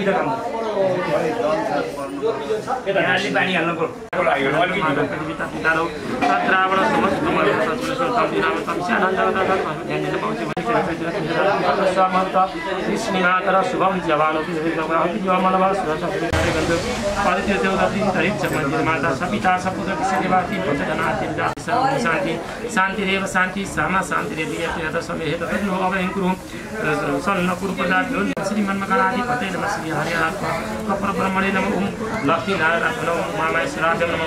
त काम यहाँले पानी हाल्नु शान्तिरेव शान्ति सामा शान्तिरेव समेत श्रीमन्मगणाधिपते नमः श्री हरिहरात्मा परब्रह्मणे नमः ओम लक्ष्मी नारायण नमः मामाय श्रीराजं नमः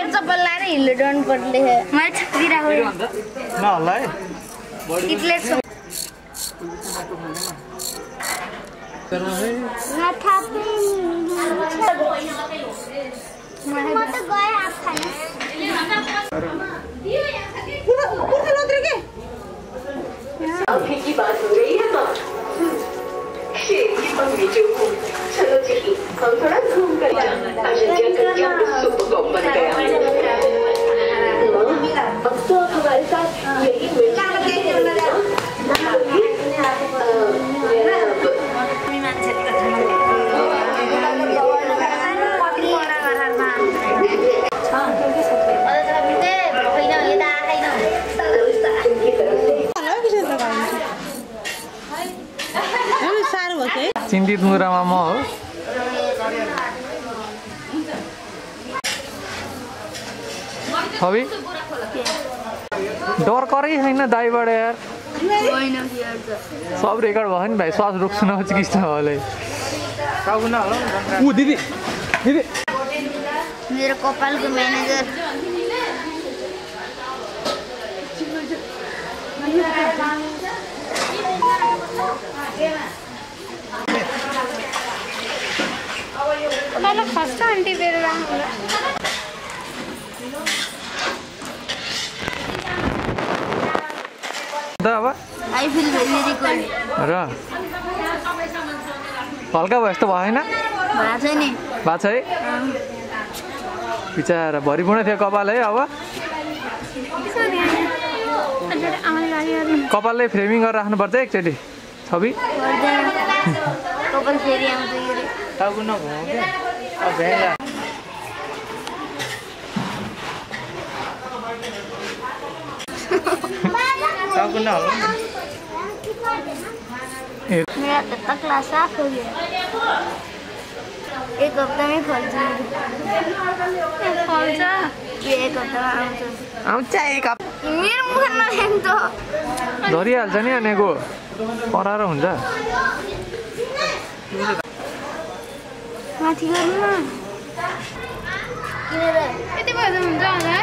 चप्पल लाएर हिँड्नु डन पर्ने है मैले छक्री राखो न होला है इतले म त गए आप खाने अभी की बात हो रही है ना शेर की पंखी जो हो चलो जी हम थोड़ा घूम कर अयोध्या का क्या सुपर बन गया अब तो हमारे साथ यही चिन्तित मुरामा म हो हबी डर करै छैन दाइबाट यार सब रेकर्ड भयो नि भाइ श्वास रोक्छु नचिकिस् न होला ऊ दिदी दिदी मेरो कपालको म्यानेजर मलाई फर्स्ट आन्टी मेरो राम्रो अब आई फिल भेरी गुड र हल्का भयो जस्तो भएन भएको छ नि भएको छ है बिचारा भरिपूर्ण थियो कपाल है अब कपाललाई फ्रेमिङ गरेर राख्नुपर्छ एकचोटि छवि कपाल फेरि आउँछ टाउको नघुमाउ क्या अब भ्याङ्ला टाउको नहाल्नु मेरा तब क्लास साफ हो गया एक हफ्ता में फल्छ एक हफ्ता आउँछ एक हप्ता मेरो मुखमा हेर्नु त धरिहाल्छ नि अनेको कराएर हुन्छ माथि गर्नु न यति भयो हुन्छ होला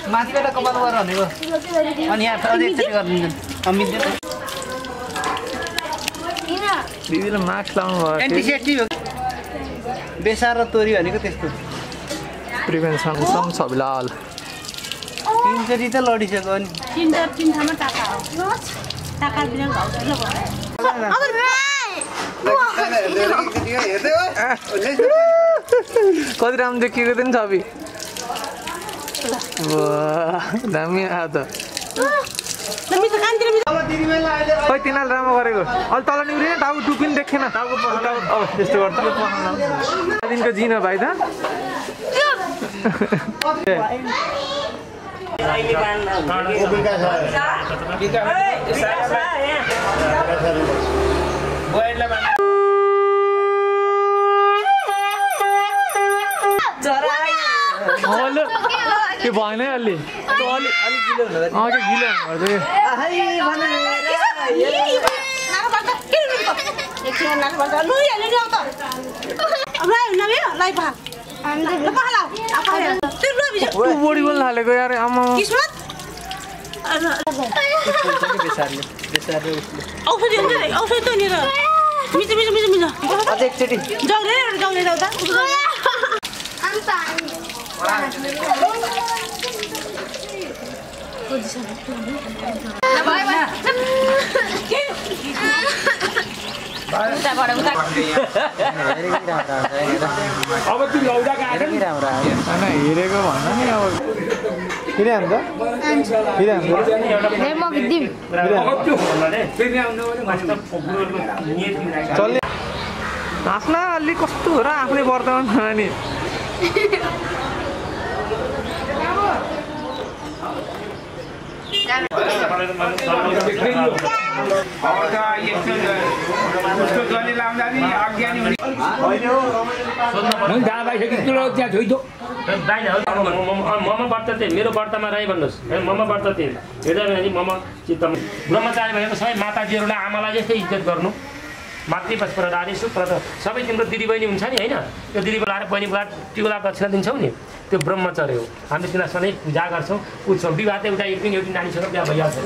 माथिबाट कपाल गरेर भनेको अनि यहाँ अझै एकचोटि गरिदिनु दिदीले मास्क लाउनु भयो एन्टिसेप्टिक हो बेसार र तोरी भनेको त्यस्तो प्रिभेन्सन सम सबिलाल तीनचोटि त लडिसक्यो अनि तीन ठाउँमा टाका हो टाका बिना घाउ छैन कति राम्रो देखिएको थियो नि छवि दामी आयो त खै तिनीहरूले राम्रो गरेको अलि तल निहुरेन टाउको टुपी पनि देखेन टाउको अब त्यस्तो गर्छ दिनको जिन भाइ त त्यो भएन है अलि गिलो बोडी बोल्न थालेको यार आमा औषध त नि र मिठो मिठो मिठो मिठो अझ एकचोटि जाउँ त अब त्यो लौडा काटेर हेरेको भन्दा नि अब फेरि हान्छ चल्ने हाँस्न अलि कस्तो हो र आफ्नै वर्तमान नि मम व्रत मेरो व्रतमा रहे भन्नुहोस् मम व्रत हेर्दा भने मम चित्तमा ब्रह्मचारी भनेको सबै माताजीहरूलाई आमालाई जस्तै इज्जत गर्नु मातृ प्रदाने सुप्रत सबै तिम्रो दिदीबहिनी हुन्छ नि होइन त्यो दिदी बोलाएर बहिनी बोलाएर टिउला दक्षिणा दिन्छौ नि त्यो ब्रह्मचर्य हो हामीले तिनीहरू सधैँ पूजा गर्छौँ पुज्छौँ विवाह त एउटा एउटी नानीसँग बिहा भइहाल्छ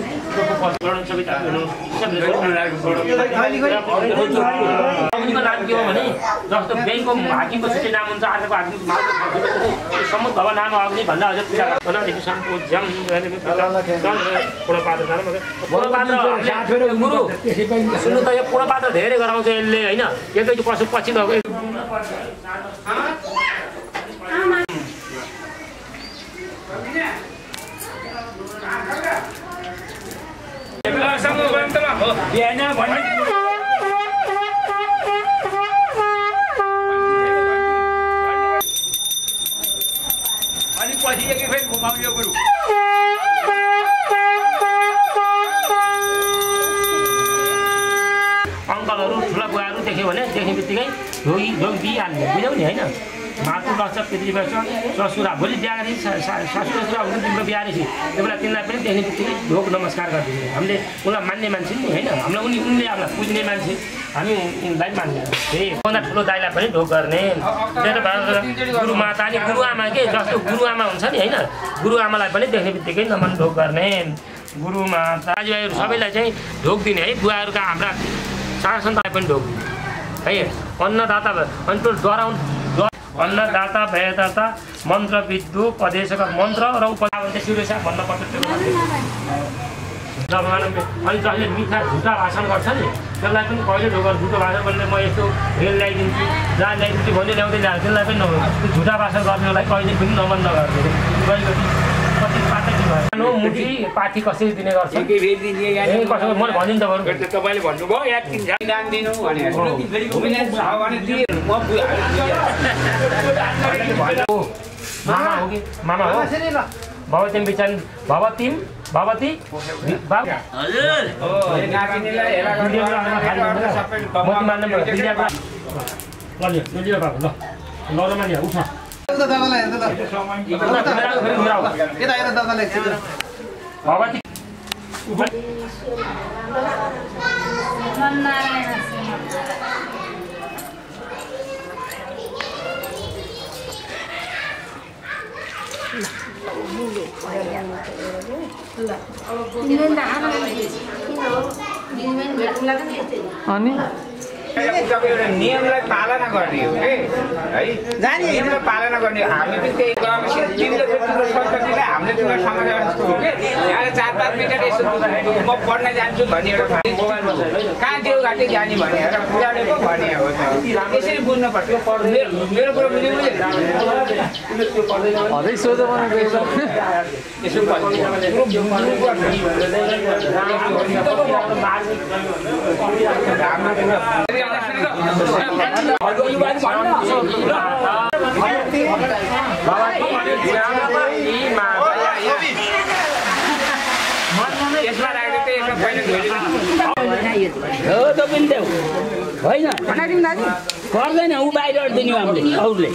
नाम के हो भने जस्तो ब्याङ्कको हाकिमको छुट्टै नाम हुन्छ अर्को हाकिमको सम्मुख भव नाम अग्नि भन्दा अझ पूजा गर्छदेखि सम्पूज्यम गुरु सुन्नु त यो पूर्णपात्र धेरै गराउँछ यसले होइन एकैचोटि पशु पछि लगेको अनि पछि एकै फेरि घुमाउने गुरु अङ्कलहरू ठुला बुवाहरू देख्यो भने देख्ने बित्तिकै ढोग दिइहाल्ने बुझ्यौ नि होइन मातु बस्छ पितृ बस्छ ससुरा भोलि बिहा गरेपछि ससुरा हुनु तिम्रो बिहा रहेछ त्यो बेला तिमीलाई पनि देख्ने बित्तिकै ढोग नमस्कार गरिदिने हामीले उनलाई मान्ने मान्छे नि होइन हामीलाई उनले हामीलाई पुज्ने मान्छे हामी उनलाई मान्ने त्यही भन्दा ठुलो दाइलाई पनि ढोग गर्ने गुरुमाता अनि गुरुआमा के जस्तो गुरुआमा हुन्छ नि होइन गुरुआमालाई पनि देख्ने बित्तिकै नमन ढोग गर्ने गुरुमाता दाजुभाइहरू सबैलाई चाहिँ ढोग दिने है बुवाहरूका हाम्रा सारा सन्तानलाई पनि ढोग दिने है अन्नदाता अनि त्यो अन्नदाता भयदाता मन्त्र विद्दु उपदेशक मन्त्र र उपदेश सुरेशा भन्न पर्छ त्यो अनि जसले मिठा झुटा भाषण गर्छ नि त्यसलाई पनि कहिले ढोग झुटो भाषण गर्ने म यस्तो रेल ल्याइदिन्छु जहाँ ल्याइदिन्छु भन्दै ल्याउँदै ल्याएको त्यसलाई पनि झुटा भाषण गर्नेलाई कहिले पनि नमन नगर्ने कति मुठी पाठी कसरी दिने गर्छ मैले भनिदिनु तपाईँले भन्नुभयो दान दिनु मामा हो कि मामा हो भवतीम विचार भवती उठा अनि एउटा नियमलाई पालना गर्ने हो है नियमलाई पालना गर्ने हामी पनि त्यही संस्कृतिलाई हामीले तिम्रो समाजबाट जस्तो हो कि यहाँ 4-5 मिनट यसो म पढ्न जान्छु भन्ने एउटा कहाँ देउ घाटे जाने भने एउटा पूजाले पो भने हो यसरी बुझ्नुपर्छ मेरो कुरो बुझ्यो अझै सोझो बनाएको यसो होइन पर्दैन ऊ बाहिर दिने हामीले अरूले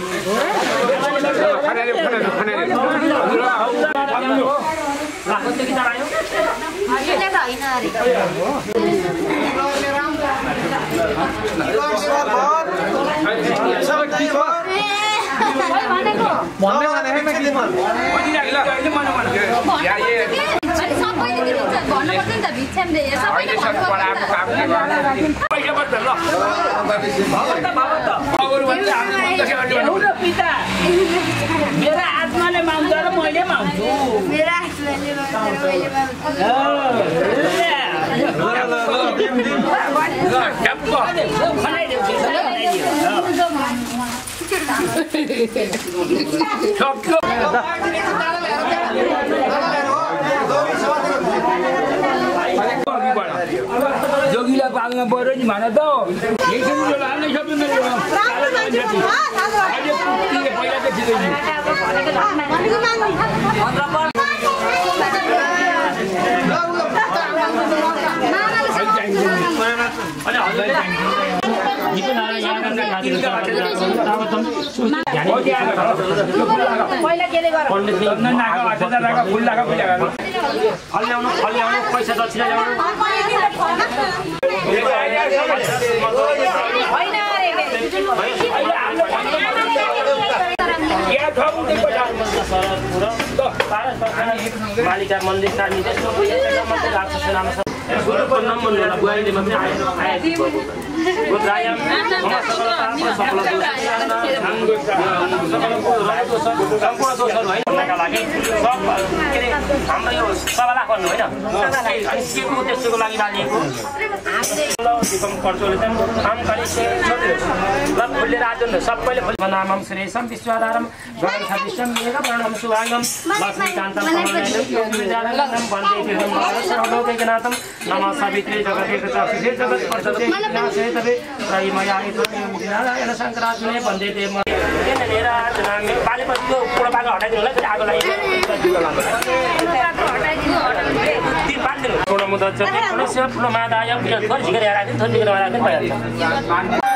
मेरा आत्माले मान्छ र मैले मान्छु मेरा आत्माले मान्छ र मैले जोगीलाई पाल्न पर्यो नि भन त पहिला त ठिकै पैसा दक्षिणा मालिका मन्दिर बुहारीले मात्रै हाम्रो यो सभा गर्नु होइन केको उद्देश्यको लागि डालिएको पर्चोले चाहिँ फुलले राजन सबैले नामम श्रेषम विश्वाधारम गगनसदृशम मेघवर्णम शुभाङ्गम लक्ष्मीकान्तं कमलनयनं वन्दे नमः सावित्रे जगदेकतापिते जगत्परते विनाशे तवे त्रयीमयाय नारायण शङ्करात्मने वन्दे देव बालेपतिको पुरोपाको हटाइदिनु होला फेरि आगो लागि पूर्णमुदच्यते पूर्णस्य पूर्णमादाय थोरै झिकेर राख्दिनु थोरै झिकेर राख्दिनु भइहाल्छ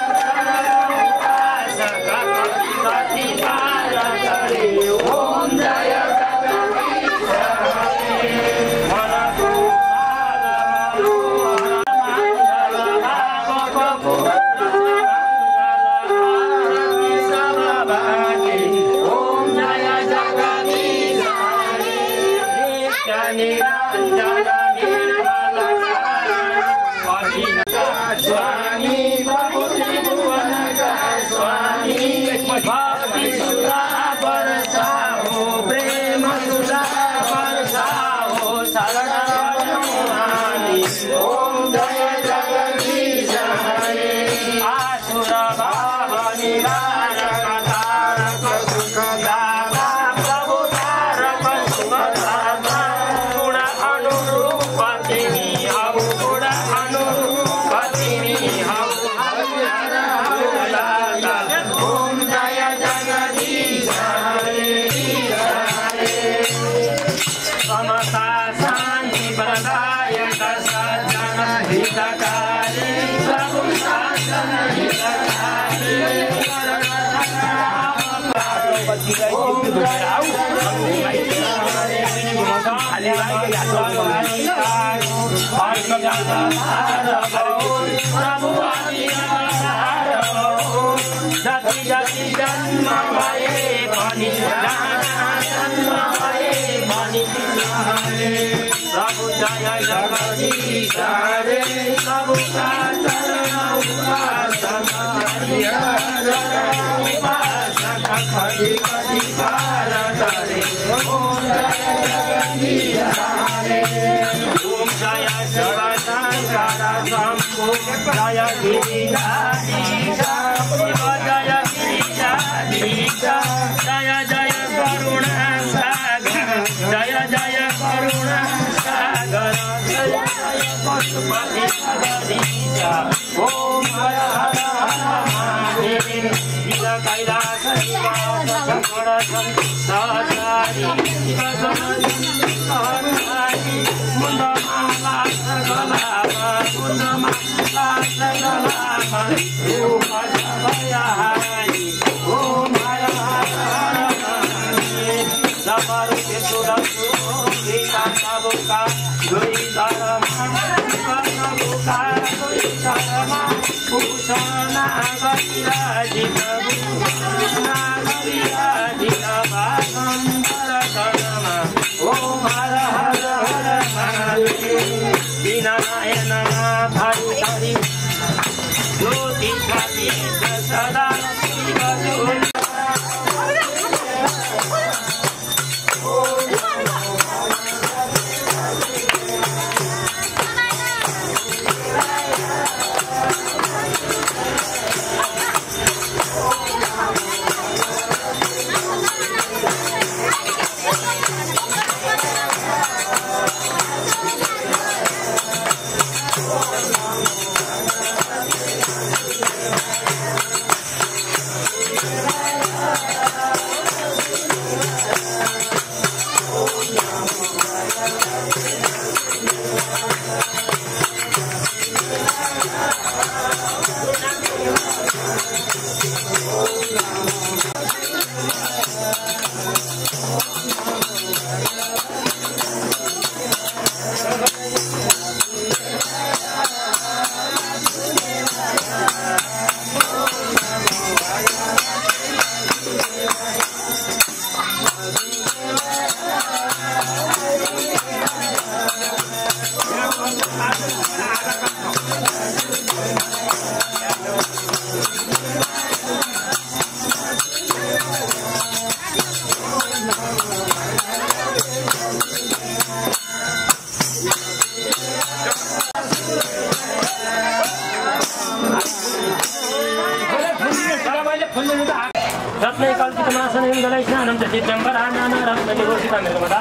रत्नै कल्पितमासनं दलैस्नानं च दिव्यम्बरानां रत्ननिभूषितमिदमदा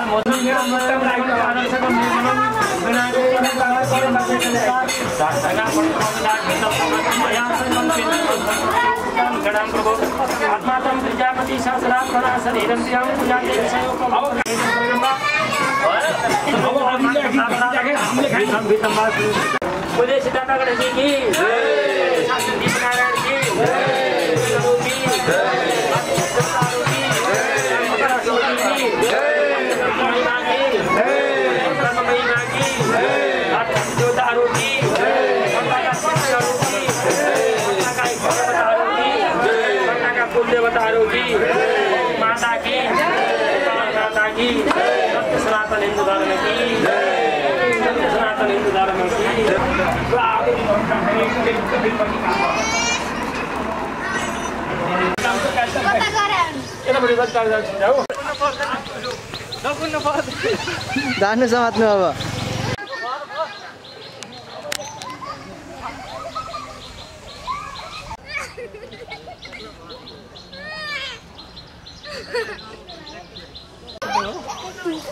आत्मातं प्रजापति सहस्रात्मना शरीरं प्रियं पूजाते बोले सीतानगर जी की दीपनारायण की माता की माता की सनातन हिंदू धर्म की सनातन हिंदू धर्म की जानु समात्नु अब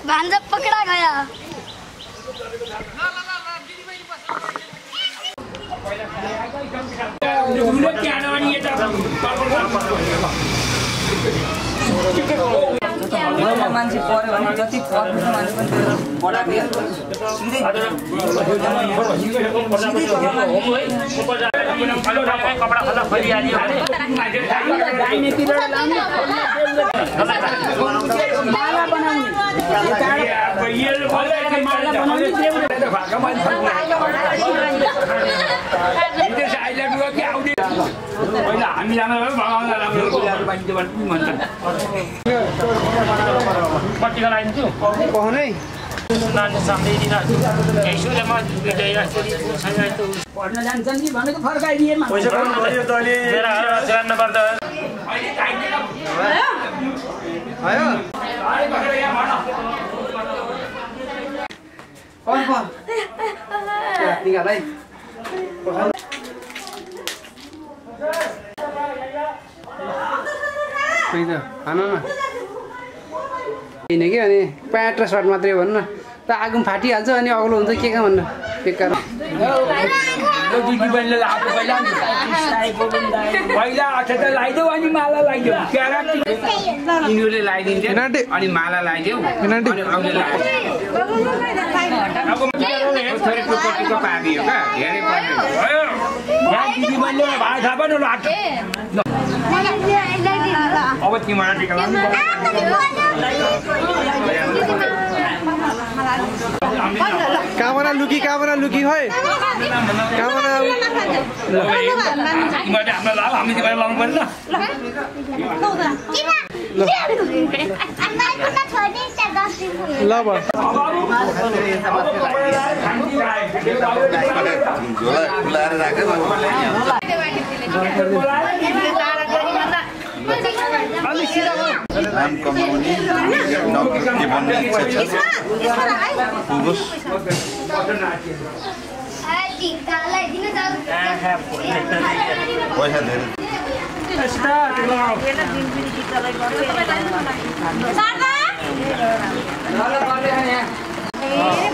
भान्जा पकड़ा गया। मान्छे पर्यो भने जति पर्छ मान्छे पनि बडा दिइहाल्छ कपडा खदा फैलिहाल्यो पट्टिका लगाइदिन्छु पहुनै नानी साम्दै यसोले म पढ्न जान्छन् कि भनेको फर्काइदिए पैसा जान्न पर्दा आयो निकालै त्यही त खानु न होइन कि अनि प्यान्ट र सर्ट मात्रै भन्नु न त आगो फाटिहाल्छ अनि अग्लो हुन्छ के भन्नु बेकार पहिला अक्षत लगाइदेऊ अनि माला लगाइदेऊ यिनीहरूले लगाइदिन्छ अनि माला लगाइदेऊ अनि अघि लगाइदेऊ थोरै टुप्पो पारियो क्या धेरै पर्ने दिदी बहिनीले भाइ थाहा पनि अब तिमीलाई टिका लाउनु कामना लुकी है कामना तिमीले हाम्रो लाऊ हामी तिमीलाई लाउनु पर्छ ल भयो नाम कमाउने डक्टर के बन्ने इच्छा छ पुगोस् पैसा धेरै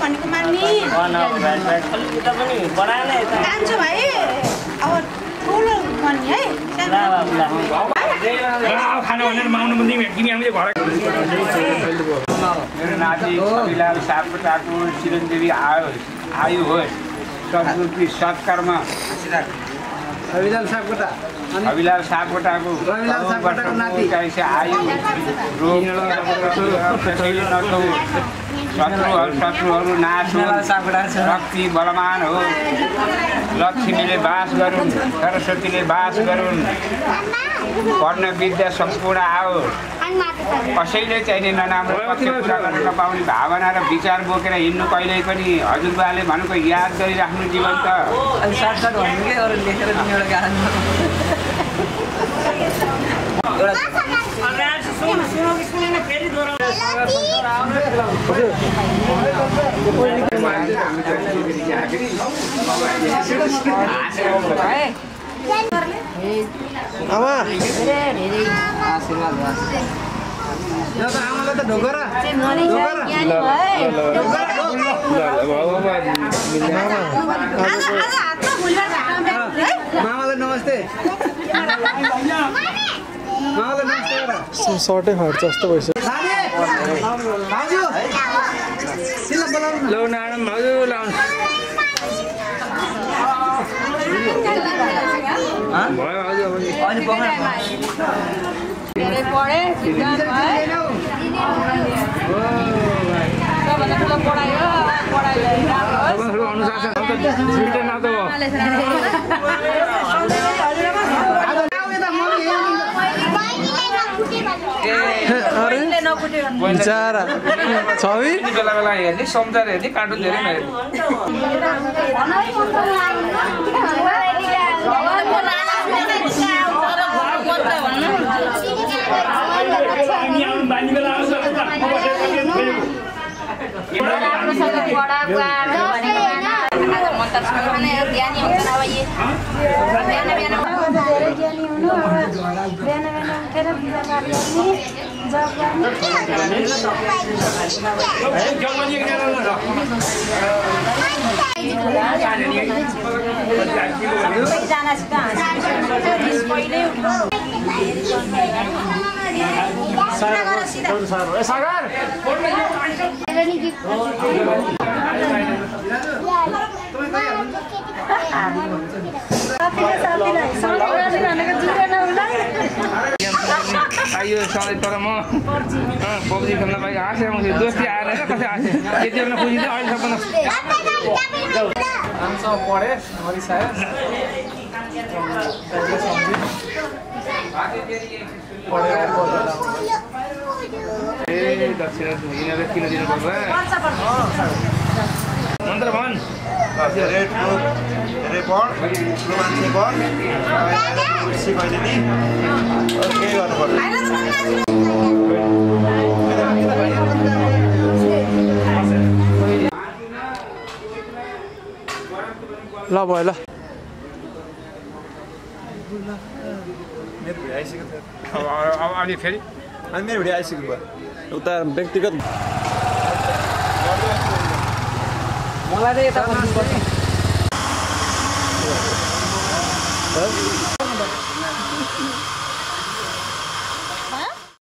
भनेको मान्ने कान्छो भाइ अब ठुलो भन्ने है खाना भनेर माग्नु पनि तिमी हामीले घर मेरो नाति कविलाल सापकोटाको चिरञ्जीवी आयु होस् संस्कृति सत्कर्म अभिलाल सापकोटा अभिलाल सापकोटाको नाति आयु रोग शत्रुहरू नाश शक्ति बलवान हो लक्ष्मीले बास गरून् सरस्वतीले बास गरून् पढ्न विद्या सम्पूर्ण आओस् कसैले चाहिने नराम्रो पक्ष पुरा गर्न नपाउने भावना र विचार बोकेर हिँड्नु कहिल्यै पनि हजुरबाले भनेको याद गरिराख्नु जीवन त आमा आमालाई त ढोकरा मामालाई नमस्ते सर्टै फाट्छ जस्तो भइसक्यो बिचारा छवि बेला बेला हेर्ने सम्झाएर हेर्ने कार्टुन धेरै हेर्ने आइयो सधैँ तर म पब्जी खेल्न पाइ आशा आउँछु दोस्ती आएर कसै आशा यति बेला खुसी थियो अहिलेसम्म पढे मरिसायो ए दक्षिणा यिनीहरूले किन दिनुपर्छ मन्त्र भन् रेड धेरै पढ ठुलो मान्छे पढ सिकाइदिने नि के गर्नुपर्छ ल भयो ल मेरो भिडियो आइसक्यो अब अलि फेरि अनि मेरो भिडियो आइसक्यो भयो उता व्यक्तिगत मलाई त यता